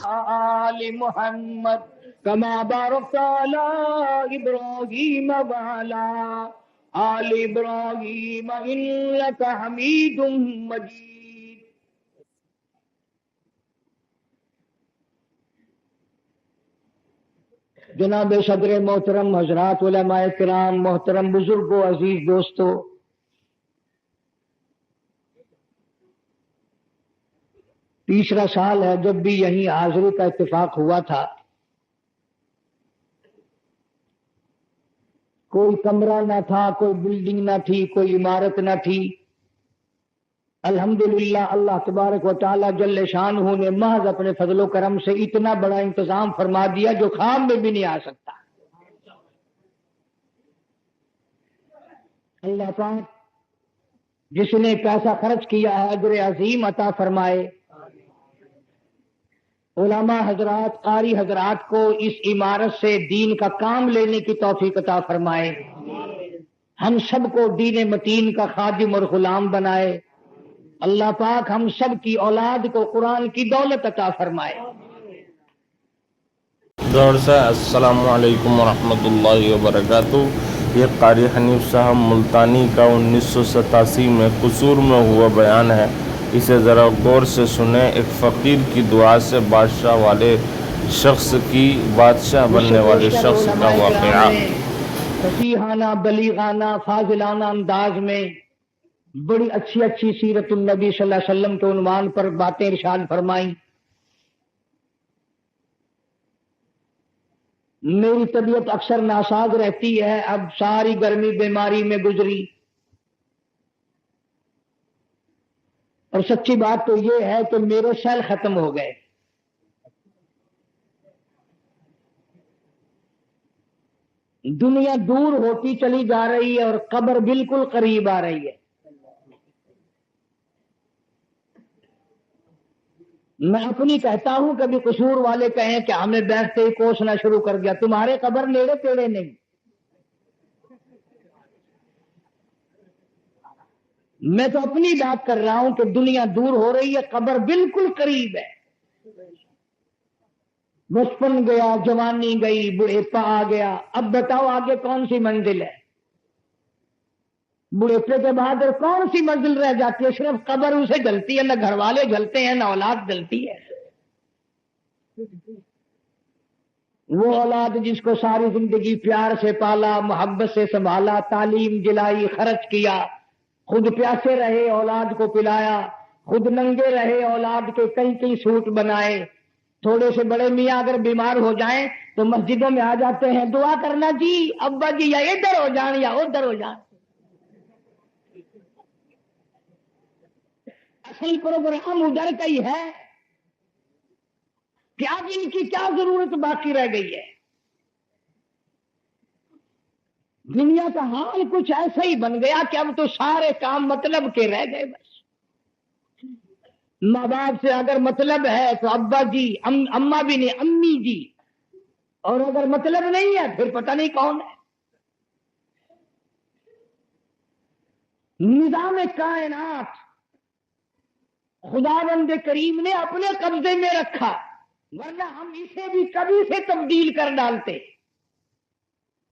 آل محمد کما بارکت علی ابراہیم وعلی آل ابراہیم انک حمید مجید۔ جناب صدر محترم، حضرات علماء کرام، محترم بزرگوں، عزیز دوستو، تیسرا سال ہے جب بھی یہیں حاضری کا اتفاق ہوا تھا۔ کوئی کمرہ نہ تھا، کوئی بلڈنگ نہ تھی، کوئی عمارت نہ تھی۔ الحمدللہ اللہ تبارک و تعالی جل شانہ نے محض اپنے فضل و کرم سے اتنا بڑا انتظام فرما دیا جو خواب میں بھی نہیں آ سکتا۔ اللہ پاک جس نے پیسہ خرچ کیا ہے اجر عظیم عطا فرمائے۔ علماء حضرات، قاری حضرات کو اس عمارت سے دین کا کام لینے کی توفیق عطا فرمائے۔ ہم سب کو دین متین کا خادم اور غلام بنائے۔ اللہ پاک ہم سب کی اولاد کو قرآن کی دولت عطا فرمائے۔ دور سے السلام علیکم ورحمۃ اللہ وبرکاتہ۔ یہ قاری حنیف صاحب ملتانی کا 1987 میں قصور میں ہوا بیان ہے، اسے ذرا غور سے سنیں۔ ایک فقیر کی دعا سے بادشاہ والے شخص کی بادشاہ بننے والے شخص کا واقعہ۔ فصیحانہ، بلیغانہ، فاضلانہ انداز میں بڑی اچھی اچھی سیرت النبی صلی اللہ علیہ وسلم کے عنوان پر باتیں ارشاد فرمائیں۔ میری طبیعت اکثر ناساز رہتی ہے، اب ساری گرمی بیماری میں گزری، اور سچی بات تو یہ ہے کہ میرے سیل ختم ہو گئے۔ دنیا دور ہوتی چلی جا رہی ہے اور قبر بالکل قریب آ رہی ہے۔ میں اپنی کہتا ہوں، کبھی قصور والے کہیں کہ ہمیں بیٹھتے ہی کوسنا شروع کر دیا، تمہارے قبر نیڑے تیڑے نہیں۔ میں تو اپنی بات کر رہا ہوں کہ دنیا دور ہو رہی ہے، قبر بالکل قریب ہے۔ بچپن گیا، جوانی گئی، بڑھیپا آ گیا، اب بتاؤ آگے کون سی منزل ہے؟ بڑھیپے کے بعد اور کون سی منزل رہ جاتی ہے؟ صرف قبر اسے جلتی ہے، نہ گھر والے جلتے ہیں، نہ اولاد جلتی ہے۔ وہ اولاد جس کو ساری زندگی پیار سے پالا، محبت سے سنبھالا، تعلیم دلائی، خرچ کیا، خود پیاسے رہے، اولاد کو پلایا، خود ننگے رہے، اولاد کے کئی کئی سوٹ بنائے۔ تھوڑے سے بڑے میاں اگر بیمار ہو جائیں تو مسجدوں میں آ جاتے ہیں، دعا کرنا جی، ابا جی یا ادھر ہو جان یا ادھر ہو جان۔ اصل پروگرام ادھر کا ہی ہے کہ اب ان کی کیا ضرورت باقی رہ گئی ہے۔ دنیا کا حال کچھ ایسا ہی بن گیا کہ اب تو سارے کام مطلب کے رہ گئے۔ بس ماں باپ سے اگر مطلب ہے تو ابا جی، اماں بھی نہیں، امی جی، اور اگر مطلب نہیں ہے پھر پتہ نہیں کون ہے۔ نظام کائنات خداوند کریم نے اپنے قبضے میں رکھا، ورنہ ہم اسے بھی کبھی سے تبدیل کر ڈالتے۔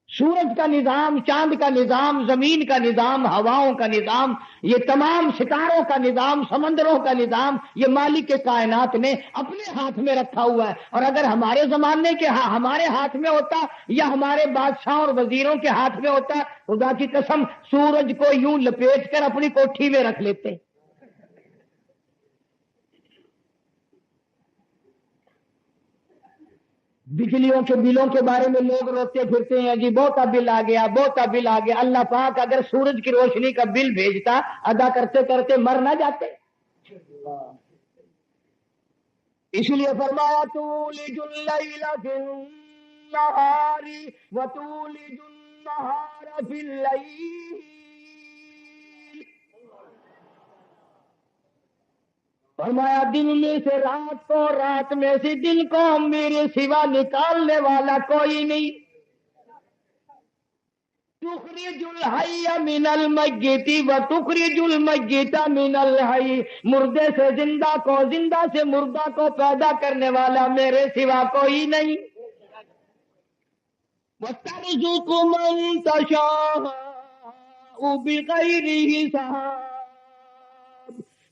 سورج کا نظام، چاند کا نظام، زمین کا نظام، ہواؤں کا نظام، یہ تمام ستاروں کا نظام، سمندروں کا نظام، یہ مالک کائنات نے اپنے ہاتھ میں رکھا ہوا ہے۔ اور اگر ہمارے زمانے کے ہمارے ہاتھ میں ہوتا یا ہمارے بادشاہوں اور وزیروں کے ہاتھ میں ہوتا، خدا کی قسم سورج کو یوں لپیٹ کر اپنی کوٹھی میں رکھ لیتے۔ بجلیوں کے بلوں کے بارے میں لوگ روتے پھرتے ہیں، جی بہت بل آ گیا، بہت بل آ گیا۔ اللہ پاک اگر سورج کی روشنی کا بل بھیجتا، ادا کرتے کرتے مر نہ جاتے۔ اس لیے فرمایا تولج اللیل فی النہار وتولج النہار فی اللیل۔ فرمایا دن میں سے رات کو، رات میں سے دن کو، میرے سوا نکالنے والا کوئی نہیں۔ تخرج الحی من المیت و تخرج المیت من الحی، مردے سے زندہ کو، زندہ سے مردہ کو پیدا کرنے والا میرے سوا کوئی نہیں. وَتَرْزُقُ مَن تَشَاءُ بِغَيْرِ حِسَابٍ.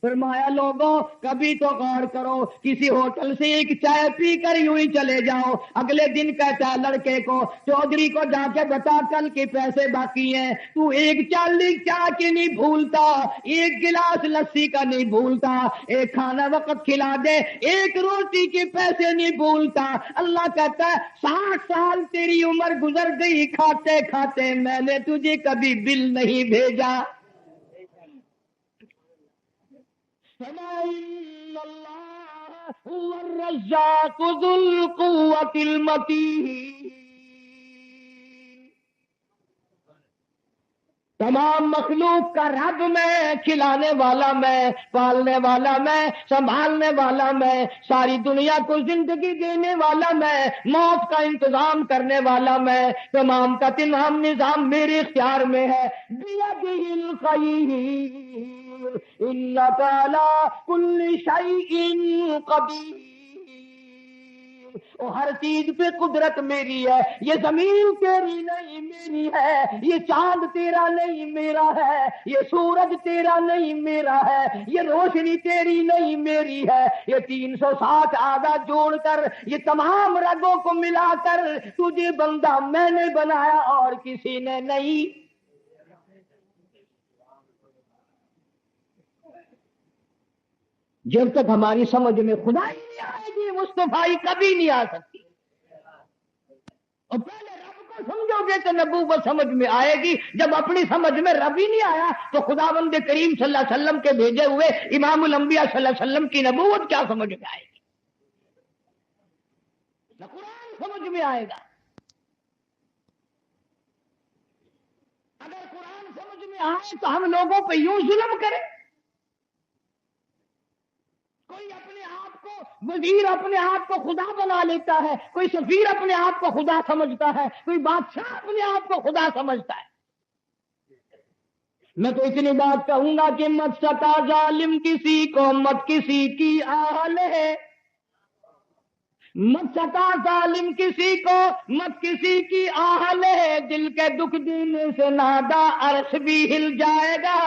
فرمایا لوگوں کبھی تو غور کرو، کسی ہوٹل سے ایک چائے پی کر یوں ہی چلے جاؤ، اگلے دن کہتا ہے لڑکے کو، چودھری کو جا کے بتا کل کے پیسے باقی ہیں، تو ایک چالی چائے کی نہیں بھولتا، ایک گلاس لسی کا نہیں بھولتا، ایک کھانا وقت کھلا دے، ایک روٹی کے پیسے نہیں بھولتا. اللہ کہتا ہے 60 سال تیری عمر گزر گئی کھاتے کھاتے، میں نے تجھے کبھی بل نہیں بھیجا. فَإِنَّ اللَّهَ هُوَ الرَّزَّاقُ ذُو الْقُوَّةِ الْمَتِينُ. تمام مخلوق کا رب میں، کھلانے والا میں، پالنے والا میں، سنبھالنے والا میں، ساری دنیا کو زندگی دینے والا میں، موت کا انتظام کرنے والا میں، تمام کا تمام نظام میرے اختیار میں ہے. بِيَدِهِ الْخَيْرُ إِنَّكَ عَلَى كُلِّ شَيْءٍ قَدِيرٌ. ہر چیز پہ قدرت میری ہے. یہ زمین تیری نہیں میری ہے، یہ چاند تیرا نہیں میرا ہے، یہ سورج تیرا نہیں میرا ہے، یہ روشنی تیری نہیں میری ہے. یہ 360 آدھا جوڑ کر، یہ تمام رگوں کو ملا کر تجھے بندہ میں نے بنایا اور کسی نے نہیں. جب تک ہماری سمجھ میں خدائی نہیں آئے گی، مصطفیٰ کبھی نہیں آ سکتی. اور پہلے رب کو سمجھو گے تو نبوت سمجھ میں آئے گی. جب اپنی سمجھ میں رب ہی نہیں آیا تو خداوند کریم صلی اللہ علیہ وسلم کے بھیجے ہوئے امام الانبیاء صلی اللہ علیہ وسلم کی نبوت کیا سمجھ میں آئے گی؟ نہ قرآن سمجھ میں آئے گا. اگر قرآن سمجھ میں آئے تو ہم لوگوں پہ یوں ظلم کرے. کوئی اپنے آپ کو وزیر، اپنے آپ کو خدا بنا لیتا ہے، کوئی سفیر اپنے آپ کو خدا سمجھتا ہے، کوئی بادشاہ اپنے آپ کو خدا سمجھتا ہے. میں تو اتنی بات کہوں گا کہ مت ستا ظالم کسی کو، مت کسی کی آل ہے. مت ستا ظالم کسی کو، مت کسی کی آل ہے. دل کے دکھ دینے سے نادا عرش بھی ہل جائے گا.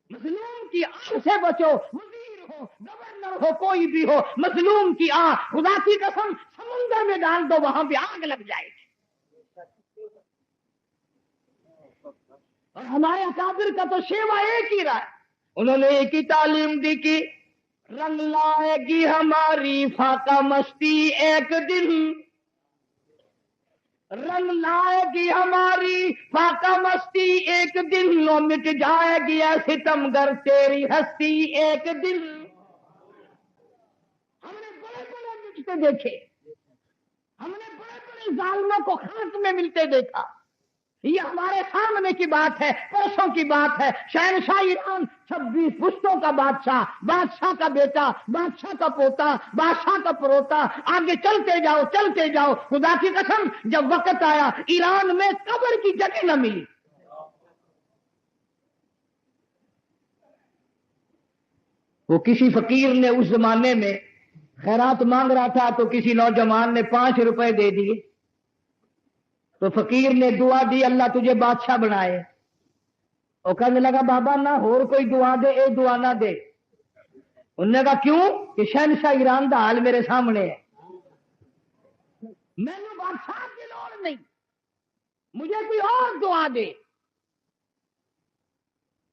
مظلوم کی آہ سے بچو، وزیر ہو، گورنر ہو، کوئی بھی ہو، مظلوم کی آہ خدا کی قسم سمندر میں ڈال دو، وہاں بھی آگ لگ جائے گی. اور ہمارے اکابر کا تو شیوا ایک ہی رہا ہے. انہوں نے ایک ہی تعلیم دی کہ رنگ لائے گی ہماری فاقہ مستی ایک دن، رنگ لائے گی ہماری فاقہ مستی ایک دن، لو مٹ جائے گی ستم گر تیری ہستی ایک دن. ہم نے بڑے بڑے مٹتے دیکھے، ہم نے بڑے بڑے ظالموں کو خاک میں ملتے دیکھا. یہ ہمارے سامنے کی بات ہے، پرسوں کی بات ہے. شہنشاہ ایران 26 پشتوں کا بادشاہ، بادشاہ کا بیٹا، بادشاہ کا پوتا، بادشاہ کا پروتا، آگے چلتے جاؤ چلتے جاؤ. خدا کی قسم جب وقت آیا ایران میں قبر کی جگہ نہ ملی. وہ کسی فقیر نے اس زمانے میں خیرات مانگ رہا تھا تو کسی نوجوان نے 5 روپے دے دیے. تو فقیر نے دعا دی اللہ تجھے بادشاہ بنائے. وہ کہنے لگا بابا نہ اور کوئی دعا دے، اے دعا نہ دے. انہوں نے کہا کیوں؟ کہ شہنشاہ ایران دا حال میرے سامنے ہے، میں نے بادشاہ کی لوڑ نہیں، مجھے کوئی اور دعا دے.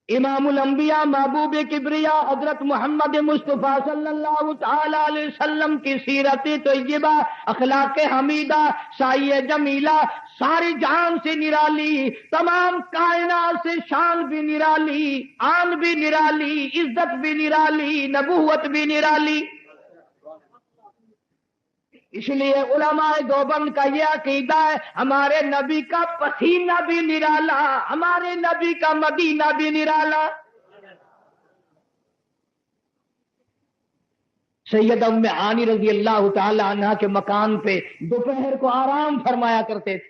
امام الانبیاء محبوب کبریا حضرت محمد مصطفیٰ صلی اللہ تعالی علیہ وسلم کی سیرت طیبہ، اخلاق حمیدہ، سایہ جمیلہ، ساری جان سے نرالی، تمام کائنات سے شان بھی نرالی، آن بھی نرالی، عزت بھی نرالی، نبوت بھی نرالی. اس لیے علماء دیوبند کا یہ عقیدہ ہے ہمارے نبی کا پسینہ بھی نرالا، ہمارے نبی کا مدینہ بھی نرالا. سید ام ہانی رضی اللہ تعالی عنہ کے مکان پہ دوپہر کو آرام فرمایا کرتے تھے.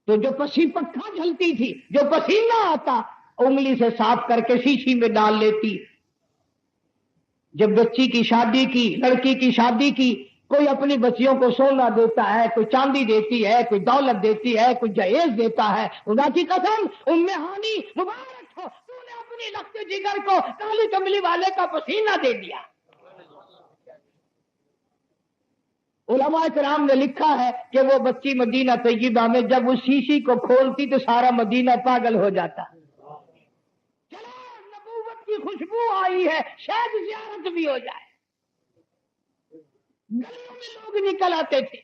تو جو پکا جلتی تھی، جو پسینہ آتا، انگلی سے صاف کر کے شیشی میں ڈال لیتی۔ جب بچی کی شادی کی، لڑکی کی شادی کی، کوئی اپنی بچیوں کو سونا دیتا ہے، کوئی چاندی دیتی ہے، کوئی دولت دیتی ہے، کوئی جہیز دیتا ہے، خدا کی قسم ام ہانی مبارک ہو، تو نے اپنی لخت جگر کو کالی کملی والے کا پسینہ دے دیا۔ علماء کرام نے لکھا ہے کہ وہ بچی مدینہ طیبہ میں جب اس شیشی کو کھولتی تو سارا مدینہ پاگل ہو جاتا۔ چلو نبوت کی خوشبو آئی ہے، شاید زیارت بھی ہو جائے۔ گلیوں میں لوگ نکل آتے تھے۔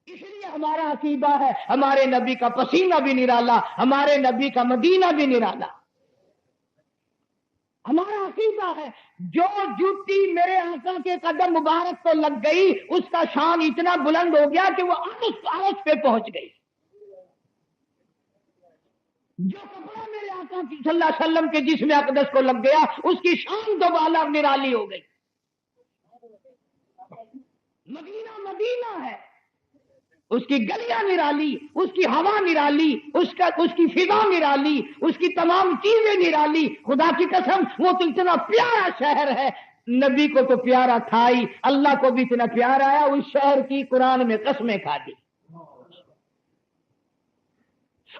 اس لیے ہمارا عقیدہ ہے ہمارے نبی کا پسینہ بھی نرالا، ہمارے نبی کا مدینہ بھی نرالا۔ ہمارا عقیدہ ہے جو جوتی میرے آقا کے قدم مبارک کو لگ گئی، اس کا شان اتنا بلند ہو گیا کہ وہ عرش پہ پہنچ گئی۔ جو کپڑا میرے آقا کی صلی اللہ علیہ وسلم کے جسم اقدس کو لگ گیا، اس کی شان دو بالا نرالی ہو گئی۔ مدینہ مدینہ ہے، اس کی گلیاں نرالی، اس کی ہوا نرالی، اس کی فضا نرالی، اس کی تمام چیزیں نرالی۔ خدا کی قسم وہ تو اتنا پیارا شہر ہے، نبی کو تو پیارا تھا ہی، اللہ کو بھی اتنا پیارا ہے، اس شہر کی قرآن میں قسمیں کھا دی۔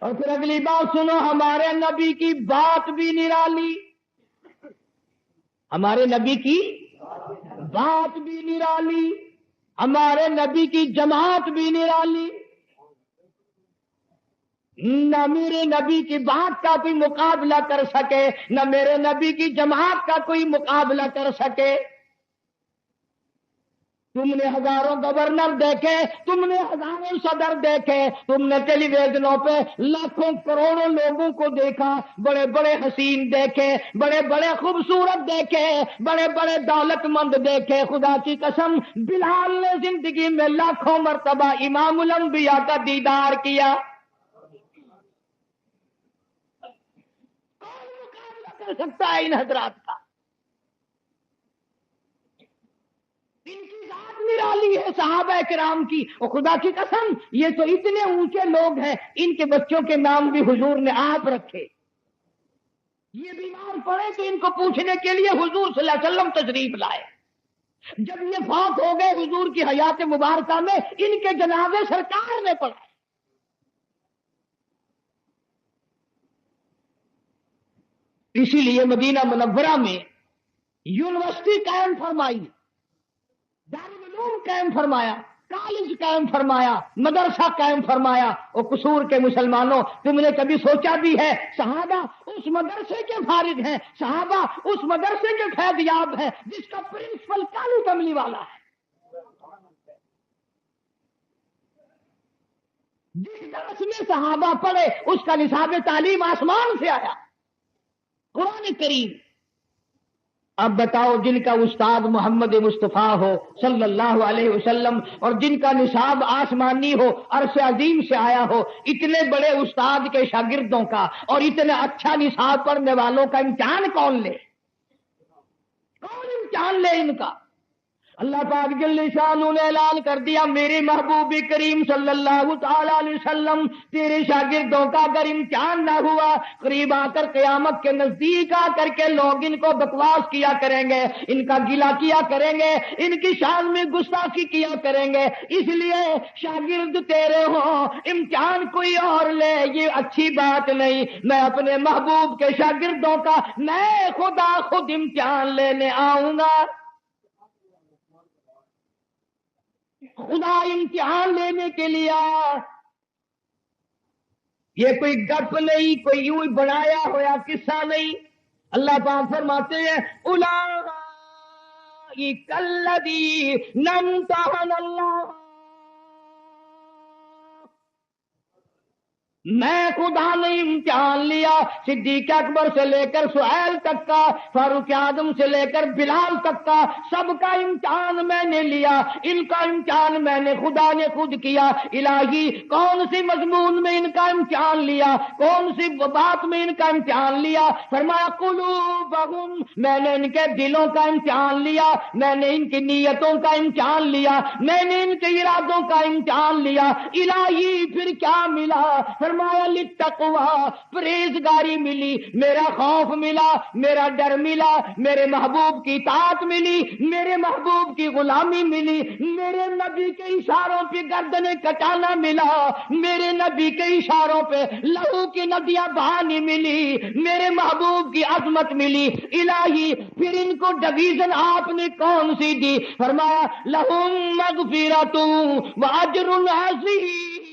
اور پھر اگلی بات سنو، ہمارے نبی کی بات بھی نرالی، ہمارے نبی کی بات بھی نرالی، ہمارے نبی کی جماعت بھی نرالی۔ نہ میرے نبی کی بات کا کوئی مقابلہ کر سکے، نہ میرے نبی کی جماعت کا کوئی مقابلہ کر سکے۔ تم نے ہزاروں گورنر دیکھے، تم نے ہزاروں صدر دیکھے، تم نے ٹیلی ویژنوں پہ لاکھوں کروڑوں لوگوں کو دیکھا، بڑے بڑے حسین دیکھے، بڑے بڑے خوبصورت دیکھے، بڑے بڑے دولت مند دیکھے۔ خدا کی قسم بلال نے زندگی میں لاکھوں مرتبہ امام الانبیاء کا دیدار کیا۔ کون مقابلہ کر سکتا ہے ان حضرات کا؟ ان کی ذات نرالی ہے صحابہ کرام کی، اور خدا کی قسم یہ تو اتنے اونچے لوگ ہیں، ان کے بچوں کے نام بھی حضور نے آپ رکھے۔ یہ بیمار پڑے تو ان کو پوچھنے کے لیے حضور صلی اللہ علیہ وسلم تشریف لائے۔ جب یہ فوت ہو گئے حضور کی حیات مبارکہ میں، ان کے جنازے سرکار نے پڑھائے۔ اسی لیے مدینہ منورہ میں یونیورسٹی قائم فرمائی، دارالعلوم قائم فرمایا، کالج قائم فرمایا، مدرسہ قائم فرمایا۔ اور قصور کے مسلمانوں، تم نے کبھی سوچا بھی ہے صحابہ اس مدرسے کے فارغ ہیں، صحابہ اس مدرسے کے فیض یاب ہیں جس کا پرنسپل کالی کملی والا ہے؟ جس درس میں صحابہ پڑھے اس کا نصاب تعلیم آسمان سے آیا، قرآن کریم۔ اب بتاؤ جن کا استاد محمد مصطفیٰ ہو صلی اللہ علیہ وسلم، اور جن کا نصاب آسمانی ہو، عرش عظیم سے آیا ہو، اتنے بڑے استاد کے شاگردوں کا اور اتنے اچھا نصاب پڑھنے والوں کا امتحان کون لے؟ کون امتحان لے ان کا؟ اللہ پاک جل شانہ نے اعلان کر دیا، میرے محبوب کریم صلی اللہ تعالی علیہ وسلم تیرے شاگردوں کا اگر امتحان نہ ہوا، قریب آ کر قیامت کے نزدیک آ کر کے لوگ ان کو بکواس کیا کریں گے، ان کا گلہ کیا کریں گے، ان کی شان میں گستاخی کیا کریں گے۔ اس لیے شاگرد تیرے ہوں، امتحان کوئی اور لے یہ اچھی بات نہیں۔ میں اپنے محبوب کے شاگردوں کا میں خدا خود امتحان لینے آؤں گا۔ خدا امتحان لینے کے لیے آیا، یہ کوئی گپ نہیں، کوئی یوں بنایا ہوا قصہ نہیں۔ اللہ پاک فرماتے ہیں اولئک الذین امتحن اللہ، میں خدا نے امتحان لیا صدیق اکبر سے لے کر سہیل تک کا، فاروق اعظم سے لے کر بلال تک کا، سب کا امتحان میں نے لیا، ان کا امتحان میں نے خدا نے خود کیا۔ الہی کون سی مضمون میں ان کا امتحان لیا، کون سی بات میں ان کا امتحان لیا؟ فرمایا قلوبہم، میں نے ان کے دلوں کا امتحان لیا، میں نے ان کی نیتوں کا امتحان لیا، میں نے ان کے ارادوں کا امتحان لیا۔ الہی پھر کیا ملا؟ فرمایا للتقوی، پرہیزگاری ملی، میرا خوف ملا، میرا ڈر ملا، میرے محبوب کی اطاعت ملی، میرے محبوب کی غلامی ملی، میرے نبی کے اشاروں پہ گردنیں کٹانا ملا، میرے نبی کے اشاروں پہ لہو کی ندیاں بہانی ملی، میرے محبوب کی عظمت ملی۔ الہی پھر ان کو ڈویژن آپ نے کون سی دی؟ فرمایا لہم مغفرۃ واجر عظیم۔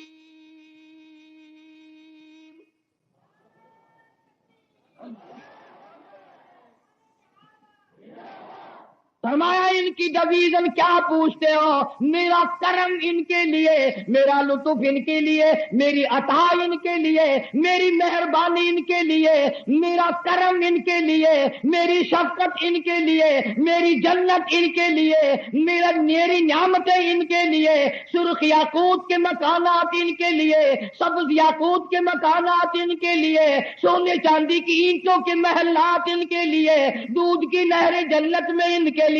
فرمایا ان کی ڈویژن کیا پوچھتے ہو؟ میرا کرم ان کے لیے، میرا لطف ان کے لیے، میری عطا ان کے لیے، میری مہربانی ان کے لیے، میرا کرم ان کے لیے، میری شفقت ان کے لیے، میری جنت ان کے لیے، میری نعمتیں ان کے لیے، سرخ یاقوت کے مکانات ان کے لیے، سبز یاقوت کے مکانات ان کے لیے، سونے چاندی کی اینٹوں کے محلات ان کے لیے، دودھ کی نہریں جنت میں ان کے لیے،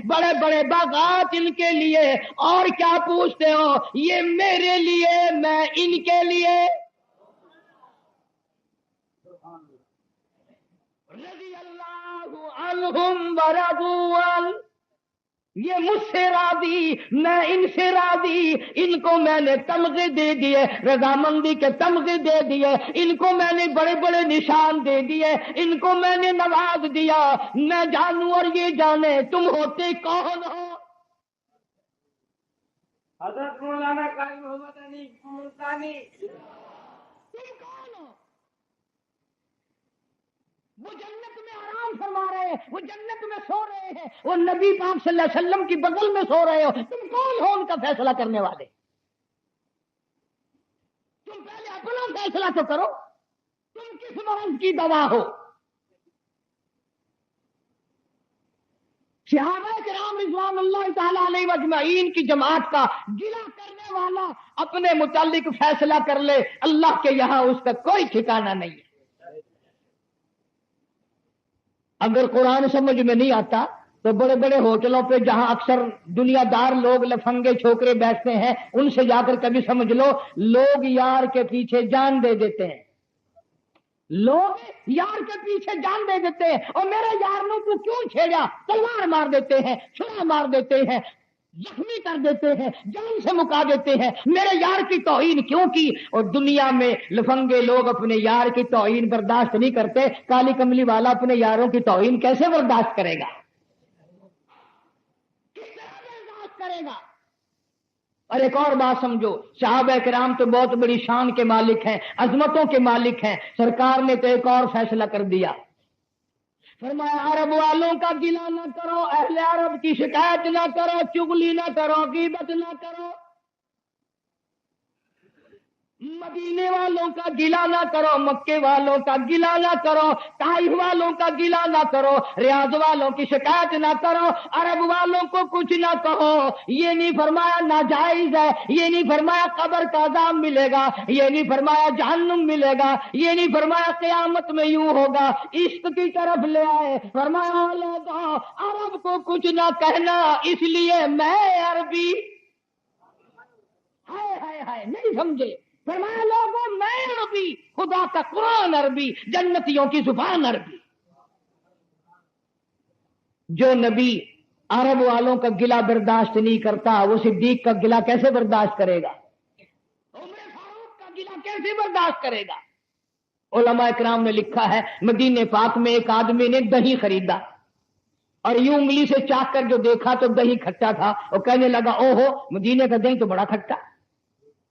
بڑے بڑے باغات ان کے لیے، اور کیا پوچھتے ہو؟ یہ میرے لیے، میں ان کے لیے۔ رضی اللہ عنہم ورضوا عنہ، یہ مجھ سے راضی، میں ان سے راضی، ان کو میں نے تمغے دے دیے، رضامندی کے تمغے دے دیے، ان کو میں نے بڑے بڑے نشان دے دیے، ان کو میں نے نواز دیا۔ میں جانوں اور یہ جانے تم ہوتے کون ہو؟ حضرت مولانا قاری محمد علی ملتانی، تم کون ہو؟ وہ جنت میں آرام فرما رہے ہیں، وہ جنت میں سو رہے ہیں، وہ نبی پاک صلی اللہ علیہ وسلم کی بغل میں سو رہے ہو، تم کون ہو ان کا فیصلہ کرنے والے؟ تم پہلے اپنا فیصلہ تو کرو، تم کس مرض کی دوا ہو؟ صحابہ کرام رضوان اللہ تعالی علیہ اجمعین کی جماعت کا گلہ کرنے والا اپنے متعلق فیصلہ کر لے، اللہ کے یہاں اس کا کوئی ٹھکانہ نہیں ہے۔ اگر قرآن سمجھ میں نہیں آتا تو بڑے بڑے ہوٹلوں پہ جہاں اکثر دنیا دار لوگ لفنگے چھوکرے بیٹھتے ہیں، ان سے جا کر کبھی سمجھ لو، لوگ یار کے پیچھے جان دے دیتے ہیں، لوگ یار کے پیچھے جان دے دیتے ہیں، اور میرے یار نے تو کیوں چھیڑا، تلوار مار دیتے ہیں، چھری مار دیتے ہیں، زخمی کر دیتے ہیں، جان سے مکا دیتے ہیں، میرے یار کی توہین کیوں کی؟ اور دنیا میں لفنگے لوگ اپنے یار کی توہین برداشت نہیں کرتے، کالی کملی والا اپنے یاروں کی توہین کیسے برداشت کرے گا؟ کس طرح برداشت کرے گا؟ اور ایک اور بات سمجھو، صحابہ کرام تو بہت بڑی شان کے مالک ہیں، عظمتوں کے مالک ہیں، سرکار نے تو ایک اور فیصلہ کر دیا، فرمایا عرب والوں کا گلہ نہ کرو، اہل عرب کی شکایت نہ کرو، چغلی نہ کرو، غیبت نہ کرو، مدینے والوں کا گلہ نہ کرو، مکے والوں کا گلہ نہ کرو، طائف والوں کا گلہ نہ کرو، ریاض والوں کی شکایت نہ کرو، عرب والوں کو کچھ نہ کہو۔ یہ نہیں فرمایا ناجائز ہے، یہ نہیں فرمایا قبر کا عذاب ملے گا، یہ نہیں فرمایا جہنم ملے گا، یہ نہیں فرمایا قیامت میں یوں ہوگا، عشق کی طرف لے آئے، فرمایا لوگوں عرب کو کچھ نہ کہنا، اس لیے میں عربی، ہائے نہیں سمجھے، فرمایا لوگوں میں عربی، خدا کا قرآن عربی، جنتیوں کی زبان عربی۔ جو نبی عرب والوں کا گلہ برداشت نہیں کرتا، وہ صدیق کا گلہ کیسے برداشت کرے گا؟ عمر فاروق کا گلہ کیسے برداشت کرے گا؟ علماء اکرام نے لکھا ہے، مدینے پاک میں ایک آدمی نے دہی خریدا اور یوں انگلی سے چاک کر جو دیکھا تو دہی کھٹا تھا، اور کہنے لگا اوہو مدینے کا دہی تو بڑا کھٹا۔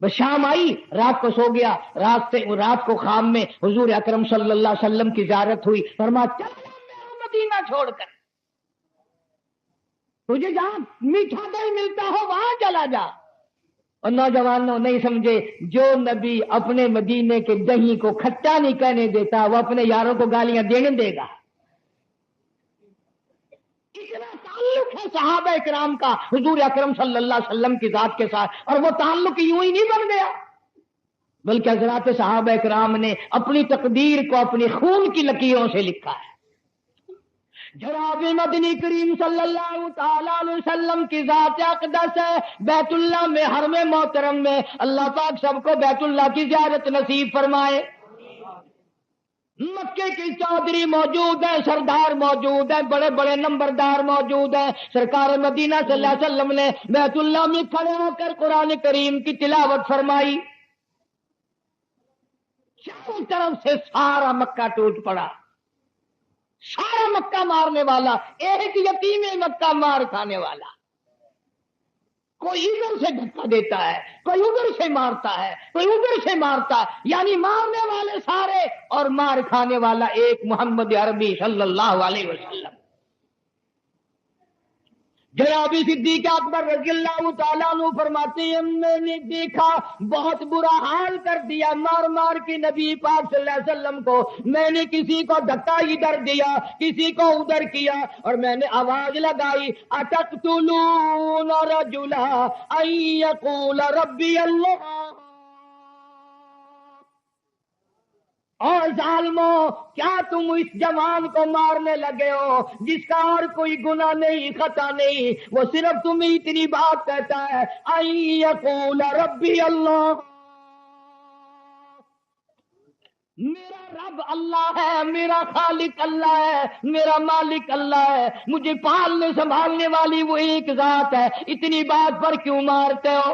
بس شام آئی، رات کو سو گیا، رات کو خواب میں حضور اکرم صلی اللہ علیہ وسلم کی زیارت ہوئی، فرمایا چلا جا میرا مدینہ چھوڑ کر، تجھے جہاں میٹھا دہی ملتا ہو وہاں چلا جا۔ اور نوجوانوں نہیں سمجھے، جو نبی اپنے مدینے کے دہی کو کھٹا نہیں کہنے دیتا وہ اپنے یاروں کو گالیاں دینے دے گا؟ اتنا تعلق ہے صحابہ کرام کا حضور اکرم صلی اللہ علیہ وسلم کی ذات کے ساتھ، اور وہ تعلق یوں ہی نہیں بن گیا، بلکہ حضرات صحابہ کرام نے اپنی تقدیر کو اپنی خون کی لکیروں سے لکھا ہے۔ جناب مدنی کریم صلی اللہ تعالی علیہ وسلم کی ذات اقدس ہے، بیت اللہ میں حرم محترم میں اللہ پاک سب کو بیت اللہ کی زیارت نصیب فرمائے۔ مکے کی چودھری موجود ہے، سردار موجود ہے، بڑے بڑے نمبردار موجود ہیں، سرکار مدینہ صلی اللہ علیہ وسلم نے بیت اللہ میں کھڑے ہو کر قرآن کریم کی تلاوت فرمائی، چاروں طرف سے سارا مکہ ٹوٹ پڑا، سارا مکہ مارنے والا، ایک یتیم مکہ مار کھانے والا، کوئی ادھر سے دھکا دیتا ہے، کوئی ادھر سے مارتا ہے، کوئی ادھر سے مارتا ہے، یعنی مارنے والے سارے اور مار کھانے والا ایک محمد عربی صلی اللہ علیہ وسلم۔ جناب صدیق اکبر رضی اللہ تعالیٰ عنہ فرماتے ہیں میں نے دیکھا بہت برا حال کر دیا مار مار کے نبی پاک صلی اللہ علیہ وسلم کو، میں نے کسی کو دھکا ادھر دیا، کسی کو ادھر کیا، اور میں نے آواز لگائی اتقتلون رجلا ان یقول ربی اللہ، اور ظالموں کیا تم اس جوان کو مارنے لگے ہو جس کا اور کوئی گناہ نہیں، خطا نہیں، وہ صرف تمہیں اتنی بات کہتا ہے ان یقول ربی اللہ، میرا رب اللہ ہے، میرا خالق اللہ ہے، میرا مالک اللہ ہے، مجھے پالنے سنبھالنے والی وہ ایک ذات ہے، اتنی بات پر کیوں مارتے ہو؟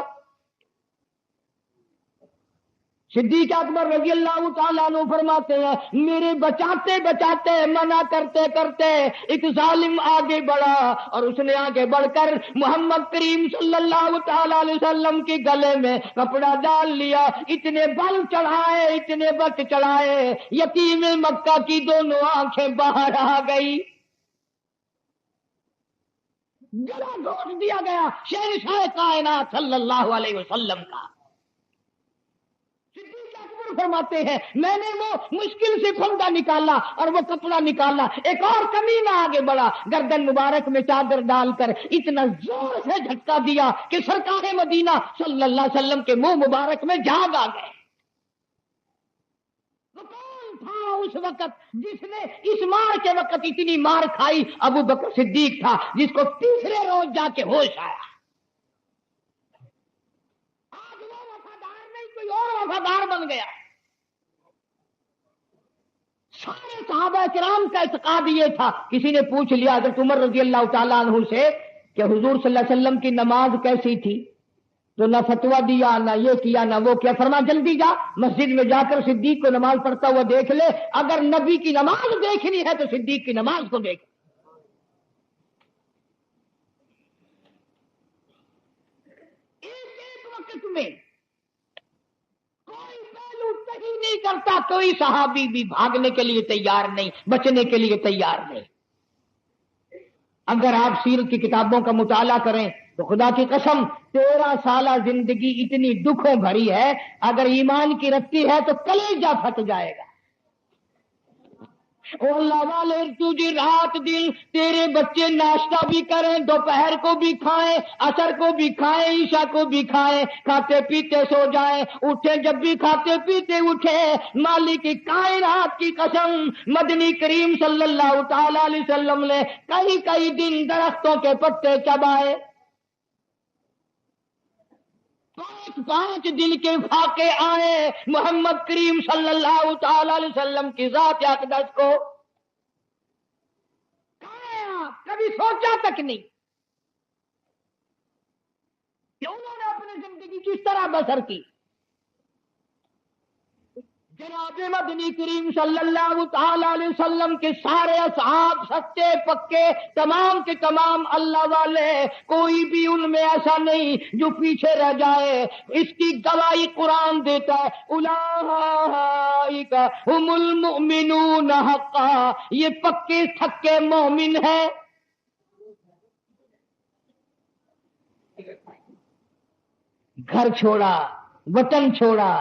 صدیق اکبر رضی اللہ تعالیٰ عنہ فرماتے ہیں میرے بچاتے بچاتے منع کرتے کرتے ایک ظالم آگے بڑھا، اور اس نے آگے بڑھ کر محمد کریم صلی اللہ تعالیٰ علیہ وسلم کے گلے میں کپڑا ڈال لیا، اتنے بل چڑھائے، اتنے بت چڑھائے، یتیم مکہ کی دونوں آنکھیں باہر آ گئی، گلا گھونٹ دیا گیا شہنشاہ کائنات صلی اللہ علیہ وسلم کا۔ فرماتے ہیں میں نے وہ مشکل سے پھندا نکالا اور وہ کپڑا نکالا، ایک اور کمینہ آگے بڑھا، گردن مبارک میں چادر ڈال کر اتنا زور سے جھٹکا دیا کہ سرکار مدینہ صلی اللہ علیہ وسلم کے منہ مبارک میں جھاگ آ گئے۔ وہ کون تھا اس وقت جس نے اس مار کے وقت اتنی مار کھائی؟ ابو بکر صدیق تھا، جس کو تیسرے روز جا کے ہوش آیا۔ آج وہ وفادار نہیں، کوئی اور وفادار بن گیا۔ سارے صحابہ کرام کا اعتقاد یہ تھا، کسی نے پوچھ لیا حضرت عمر رضی اللہ تعالیٰ عنہ سے کہ حضور صلی اللہ علیہ وسلم کی نماز کیسی تھی، تو نہ فتوا دیا، نہ یہ کیا، نہ وہ کیا، فرما جلدی جا مسجد میں جا کر صدیق کو نماز پڑھتا ہوا دیکھ لے، اگر نبی کی نماز دیکھنی ہے تو صدیق کی نماز کو دیکھ۔ ایک وقت میں کوئی پہلو صحیح نہیں کرتا، کوئی صحابی بھی بھاگنے کے لیے تیار نہیں، بچنے کے لیے تیار نہیں۔ اگر آپ سیرت کی کتابوں کا مطالعہ کریں تو خدا کی قسم 13 سالہ زندگی اتنی دکھوں بھری ہے، اگر ایمان کی رکھتی ہے تو کلیجہ پھٹ جائے گا۔ او اللہ والے تجھے رات دن تیرے بچے ناشتہ بھی کریں، دوپہر کو بھی کھائیں، عصر کو بھی کھائیں، عشاء کو بھی کھائیں، کھاتے پیتے سو جائیں، اٹھے جب بھی کھاتے پیتے اٹھے، مالک کائنات کی قسم مدنی کریم صلی اللہ تعالی علیہ وسلم نے کئی دن درختوں کے پتے چبائے، 5 دن کے فاقے آئے محمد کریم صلی اللہ تعالی علیہ وسلم کی ذات اقدس کو، کبھی سوچا تک نہیں کہ انہوں نے اپنی زندگی کس طرح بسر کی۔ جناب مدنی کریم صلی اللہ تعالی علیہ وسلم کے سارے اصحاب سچے پکے، تمام کے تمام اللہ والے، کوئی بھی ان میں ایسا نہیں جو پیچھے رہ جائے۔ اس کی گواہی قرآن دیتا ہے اولئک ھم المؤمنون حقا، یہ پکے تھکے مومن ہیں۔ گھر چھوڑا، وطن چھوڑا،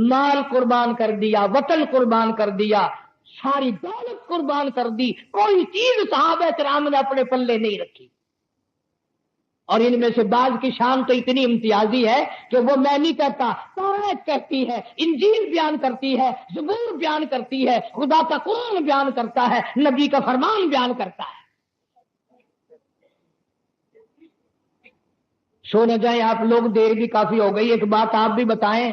مال قربان کر دیا، وطن قربان کر دیا، ساری دولت قربان کر دی، کوئی چیز صحابہ کرام نے اپنے پلے نہیں رکھی. اور ان میں سے بعض کی شان تو اتنی امتیازی ہے کہ وہ میں نہیں کہتا، تورات کہتی ہے، انجیل بیان کرتی ہے، زبور بیان کرتی ہے، خدا کا قرآن بیان کرتا ہے، نبی کا فرمان بیان کرتا ہے. سو نہ جائیں آپ لوگ، دیر بھی کافی ہو گئی. ایک بات آپ بھی بتائیں،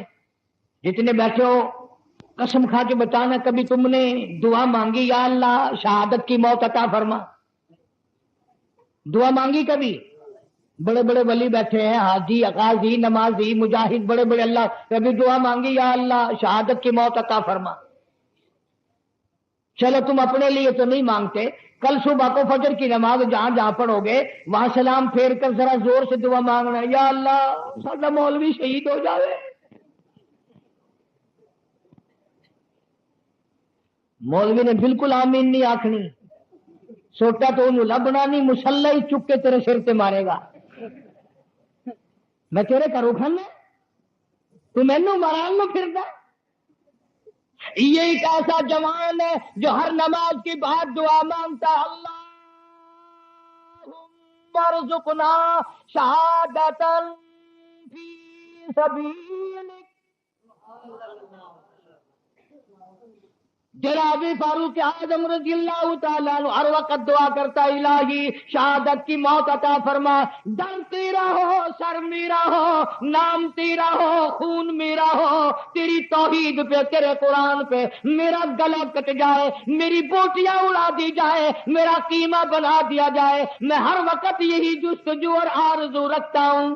جتنے بیٹھے ہو قسم کھا کے بتانا، کبھی تم نے دعا مانگی یا اللہ شہادت کی موت عطا فرما؟ دعا مانگی کبھی؟ بڑے بڑے ولی بیٹھے ہیں، حاجی، غازی، نمازی، مجاہد، بڑے بڑے، اللہ کبھی دعا مانگی یا اللہ شہادت کی موت عطا فرما؟ چلو تم اپنے لیے تو نہیں مانگتے، کل صبح کو فجر کی نماز جہاں جہاں پڑھو گے وہاں سلام پھیر کر ذرا زور سے دعا مانگنا، یا اللہ ساڈا مولوی شہید ہو جاوے. مولوی نے بالکل آمین نہیں آکھنی، سوٹا تو انہوں لبنا نہیں، مسلح ہی چک کے تیرے سر تے مارے گا. میں تیرے گھروں کھانا تو مینوں مارن پھردا. یہ ایک ایسا جوان ہے جو ہر نماز کے بعد دعا مانگتا، اللہ ارزقنا شہادتا فی سبیلک. جناب فاروق اعظم رضی اللہ تعالیٰ عنہ ہر وقت دعا کرتا، الہی شہادت کی موت عطا فرما، در تیرا ہو، سر میرا ہو، نام تیرا ہو، خون میرا ہو، تیری توحید پہ، تیرے قرآن پہ میرا گلا کٹ جائے، میری بوٹیاں اڑا دی جائے، میرا قیمہ بنا دیا جائے، میں ہر وقت یہی جستجو اور آرزو رکھتا ہوں.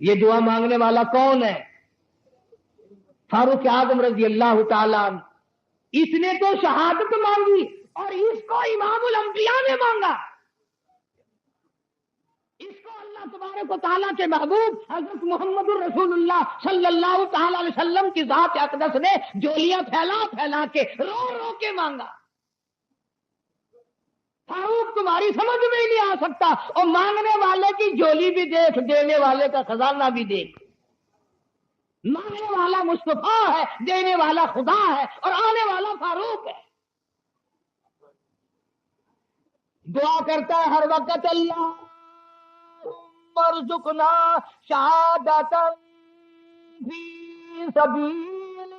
یہ دعا مانگنے والا کون ہے؟ فاروق اعظم رضی اللہ تعالیٰ عنہ. اس نے تو شہادت مانگی اور اس کو امام الانبیاء نے مانگا. اس کو اللہ تبارک و تعالیٰ کے محبوب حضرت محمد الرسول اللہ صلی اللہ تعالی علیہ وسلم کی ذات اقدس نے جولیاں پھیلا پھیلا کے رو رو کے مانگا. فاروق تمہاری سمجھ میں ہی نہیں آ سکتا، اور مانگنے والے کی جولی بھی دیکھ، دینے والے کا خزانہ بھی دیکھ. مانگنے والا مصطفیٰ ہے، دینے والا خدا ہے، اور آنے والا فاروق ہے. دعا کرتا ہے ہر وقت، اللہ ارزقنا شہادتا فی سبیلک.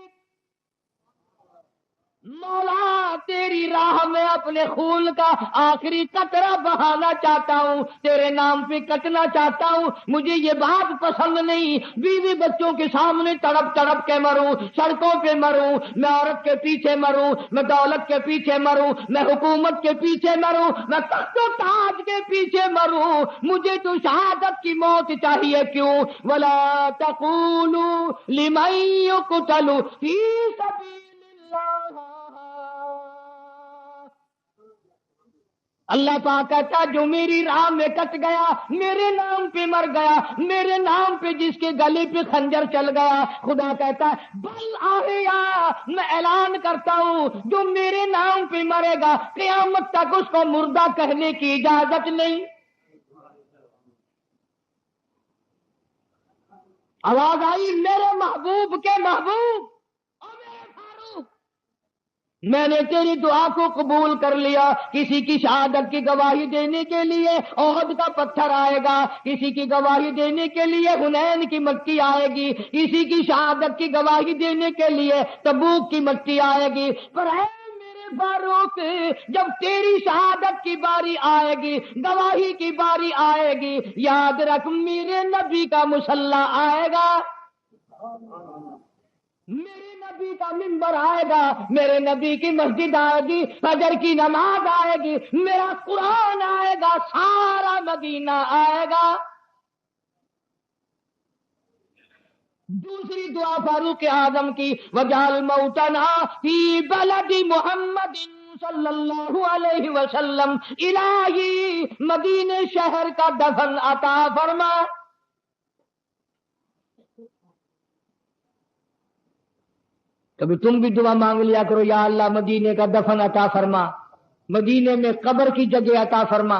مولا تیری راہ میں اپنے خون کا آخری قطرہ بہانا چاہتا ہوں، تیرے نام پہ کٹنا چاہتا ہوں. مجھے یہ بات پسند نہیں بیوی بچوں کے سامنے تڑپ تڑپ کے مروں، سڑکوں پہ مروں، میں عورت کے پیچھے مروں، میں دولت کے پیچھے مروں، میں حکومت کے پیچھے مروں، میں تخت و تاج کے پیچھے مروں. مجھے تو شہادت کی موت چاہیے. کیوں؟ ولا تقولوا لمن يقتل فی سبیل اللہ. اللہ پاک کہتا جو میری راہ میں کٹ گیا، میرے نام پہ مر گیا، میرے نام پہ جس کے گلے پہ خنجر چل گیا، خدا کہتا ہے بل آہیا، میں اعلان کرتا ہوں جو میرے نام پہ مرے گا قیامت تک اس کو مردہ کہنے کی اجازت نہیں. آواز آئی میرے محبوب کے محبوب، میں نے تیری دعا کو قبول کر لیا. کسی کی شہادت کی گواہی دینے کے لیے احد کا پتھر آئے گا، کسی کی گواہی دینے کے لیے حنین کی مٹی آئے گی، کسی کی شہادت کی گواہی دینے کے لیے تبوک کی مٹی آئے گی. پر اے میرے فاروق، جب تیری شہادت کی باری آئے گی، گواہی کی باری آئے گی، یاد رکھ میرے نبی کا مصلی آئے گا، میرے نبی کا منبر آئے گا، میرے نبی کی مسجد آئے گی، فجر کی نماز آئے گی، میرا قرآن آئے گا، سارا مدینہ آئے گا. دوسری دعا فاروق اعظم کی، وجعل موتنا فی بلد محمد صلی اللہ علیہ وسلم، الہی مدینے شہر کا دفن عطا فرما. کبھی تم بھی دعا مانگ لیا کرو، یا اللہ مدینے کا دفن عطا فرما، مدینے میں قبر کی جگہ عطا فرما.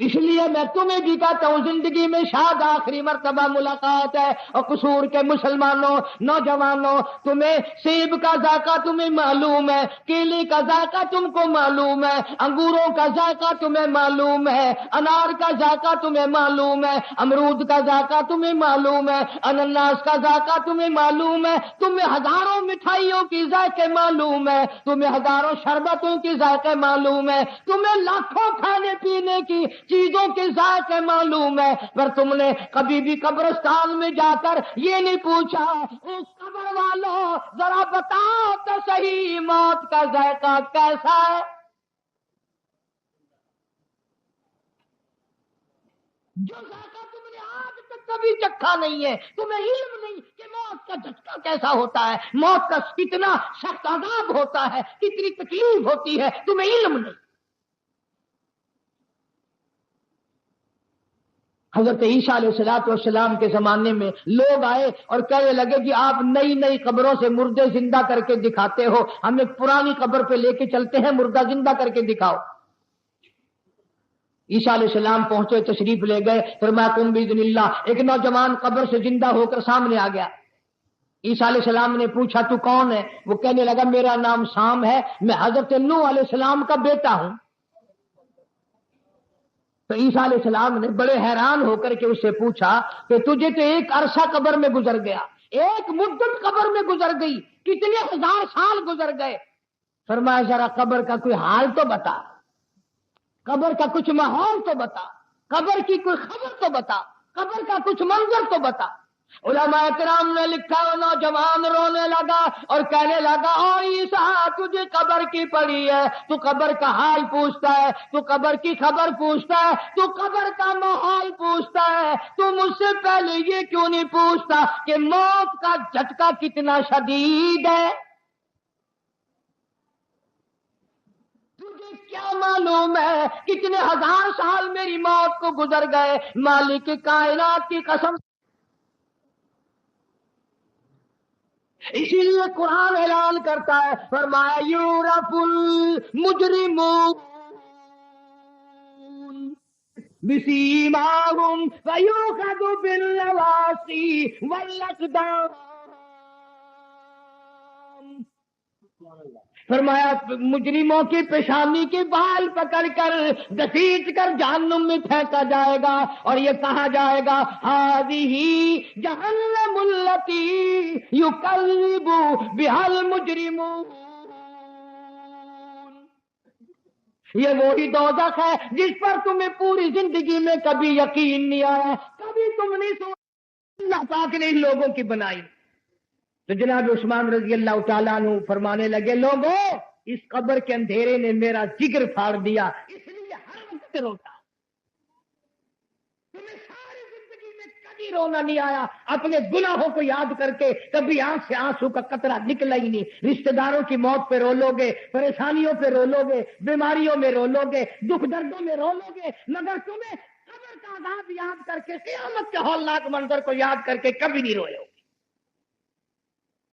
اس لیے میں تمہیں بھی کہتا ہوں زندگی میں شاید آخری مرتبہ ملاقات ہے، اور قصور کے مسلمانوں نوجوانوں، تمہیں سیب کا ذائقہ تمہیں معلوم ہے، کیلے کا ذائقہ تم کو معلوم ہے، انگوروں کا ذائقہ تمہیں معلوم ہے، انار کا ذائقہ تمہیں معلوم ہے، امرود کا ذائقہ تمہیں معلوم ہے، انناس کا ذائقہ تمہیں معلوم ہے، تمہیں ہزاروں مٹھائیوں کی ذائقے معلوم ہے، تمہیں ہزاروں شربتوں کی ذائقے معلوم ہے، تمہیں لاکھوں کھانے پینے کی چیزوں کے ذائقے معلوم ہے، پر تم نے کبھی بھی قبرستان میں جا کر یہ نہیں پوچھا اس قبر والوں ذرا بتاؤ تو صحیح موت کا ذائقہ کیسا ہے؟ جو ذائقہ تم نے آج تک کبھی چکھا نہیں ہے، تمہیں علم نہیں کہ موت کا جھٹکا کیسا ہوتا ہے، موت کا کتنا سخت عذاب ہوتا ہے، کتنی تکلیف ہوتی ہے، تمہیں علم نہیں۔ حضرت عیسیٰ علیہ السلام کے زمانے میں لوگ آئے اور کہنے لگے کہ آپ نئی نئی قبروں سے مردے زندہ کر کے دکھاتے ہو، ہم ایک پرانی قبر پہ لے کے چلتے ہیں، مردہ زندہ کر کے دکھاؤ۔ عیسیٰ علیہ السلام پہنچے، تشریف لے گئے، فرمایا قم بإذن اللہ۔ ایک نوجوان قبر سے زندہ ہو کر سامنے آ گیا۔ عیسیٰ علیہ السلام نے پوچھا تو کون ہے؟ وہ کہنے لگا میرا نام سام ہے، میں حضرت نوح علیہ السلام کا بیٹا ہوں۔ تو عیسیٰ علیہ السلام نے بڑے حیران ہو کر کے اس سے پوچھا کہ تجھے تو ایک عرصہ قبر میں گزر گیا، ایک مدت قبر میں گزر گئی، کتنے ہزار سال گزر گئے۔ فرمایا ذرا قبر کا کوئی حال تو بتا، قبر کا کچھ ماحول تو بتا، قبر کی کوئی خبر تو بتا، قبر کا کچھ منظر تو بتا۔ علماء کرام نے لکھا وہ نوجوان رونے لگا اور کہنے لگا او عیسیٰ تجھے قبر کی پڑی ہے، تو قبر کا حال پوچھتا ہے، تو قبر کی خبر پوچھتا ہے، تو قبر کا ماحول پوچھتا ہے، تو مجھ سے پہلے یہ کیوں نہیں پوچھتا کہ موت کا جھٹکا کتنا شدید ہے؟ تجھے کیا معلوم ہے کتنے ہزار سال میری موت کو گزر گئے؟ مالک کائنات کی قسم، اسی لیے قرآن اعلان کرتا ہے، فرمایا یعرف المجرمون بسیماہم فیؤخذ بالنواصی والاقدام۔ فرمایا مجرموں کی پیشانی کے بال پکڑ کر گھسیٹ کر جہنم میں پھینکا جائے گا، اور یہ کہا جائے گا ہذہ جہنم التی یکذب بہا المجرمون۔ یہ وہی دوزخ ہے جس پر تمہیں پوری زندگی میں کبھی یقین نہیں آیا، کبھی تم نہیں سوچا اللہ پاک نے ان لوگوں کی بنائی۔ تو جناب عثمان رضی اللہ تعالیٰ عنہ فرمانے لگے لوگوں اس قبر کے اندھیرے نے میرا جگر پھاڑ دیا، اس لیے ہر وقت روتا۔ تمہیں ساری زندگی میں کبھی رونا نہیں آیا، اپنے گناہوں کو یاد کر کے کبھی آنکھ سے آنسو کا قطرہ نکلا ہی نہیں۔ رشتہ داروں کی موت پہ رو لو گے، پریشانیوں پہ رو لو گے، بیماریوں میں رو لو گے، دکھ دردوں میں رو لو گے، مگر تمہیں قبر کا عذاب یاد کر کے، قیامت کے ہولناک منظر کو یاد کر کے کبھی نہیں روئے ہو۔